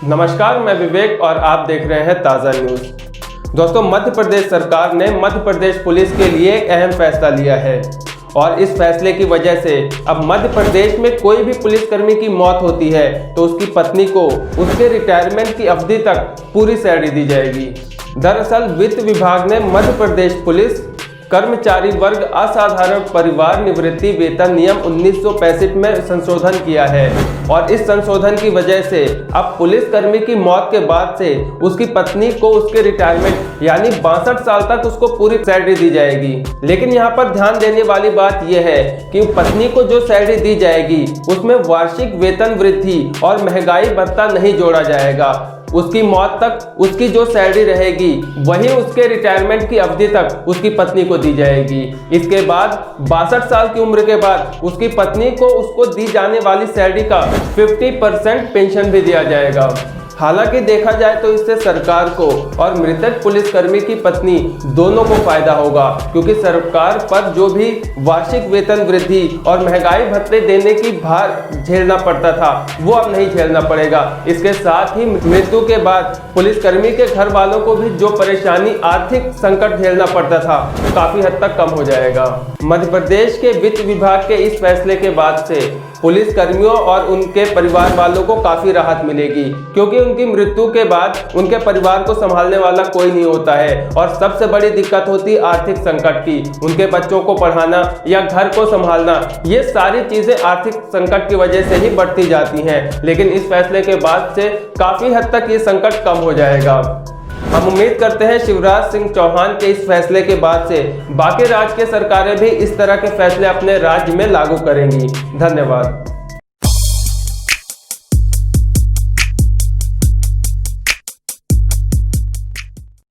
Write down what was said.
नमस्कार, मैं विवेक और आप देख रहे हैं ताज़ा न्यूज़। दोस्तों, मध्य प्रदेश सरकार ने मध्य प्रदेश पुलिस के लिए एक अहम फैसला लिया है और इस फैसले की वजह से अब मध्य प्रदेश में कोई भी पुलिसकर्मी की मौत होती है तो उसकी पत्नी को उसके रिटायरमेंट की अवधि तक पूरी सैलरी दी जाएगी। दरअसल वित्त विभाग ने मध्य प्रदेश पुलिस कर्मचारी वर्ग असाधारण परिवार निवृत्ति वेतन नियम 1965 में संशोधन किया है और इस संशोधन की वजह से अब पुलिसकर्मी की मौत के बाद से उसकी पत्नी को उसके रिटायरमेंट यानी 62 साल तक उसको पूरी सैलरी दी जाएगी। लेकिन यहाँ पर ध्यान देने वाली बात यह है कि पत्नी को जो सैलरी दी जाएगी उसमें वार्षिक वेतन वृद्धि और महंगाई भत्ता नहीं जोड़ा जाएगा। उसकी मौत तक उसकी जो सैलरी रहेगी वही उसके रिटायरमेंट की अवधि तक उसकी पत्नी को दी जाएगी। इसके बाद 62 साल की उम्र के बाद उसकी पत्नी को उसको दी जाने वाली सैलरी का 50% पेंशन भी दिया जाएगा। हालांकि देखा जाए तो इससे सरकार को और मृतक पुलिसकर्मी की पत्नी दोनों को फायदा होगा, क्योंकि सरकार पर जो भी वार्षिक वेतन वृद्धि और महंगाई भत्ते देने की भार झेलना पड़ता था वो अब नहीं झेलना पड़ेगा। इसके साथ ही मृत्यु के बाद पुलिसकर्मी के घर वालों को भी जो परेशानी आर्थिक संकट झेलना पड़ता था काफी हद तक कम हो जाएगा। मध्य प्रदेश के वित्त विभाग के इस फैसले के बाद से पुलिस कर्मियों और उनके परिवार वालों को काफी राहत मिलेगी, क्योंकि उनकी मृत्यु के बाद उनके परिवार को संभालने वाला कोई नहीं होता है और सबसे बड़ी दिक्कत होती है आर्थिक संकट की। उनके बच्चों को पढ़ाना या घर को संभालना, ये सारी चीजें आर्थिक संकट की वजह से ही बढ़ती जाती हैं। लेकिन इस फैसले के बाद से काफी हद तक ये संकट कम हो जाएगा। हम उम्मीद करते हैं शिवराज सिंह चौहान के इस फैसले के बाद से बाकी राज्य के सरकारें भी इस तरह के फैसले अपने राज्य में लागू करेंगी। धन्यवाद।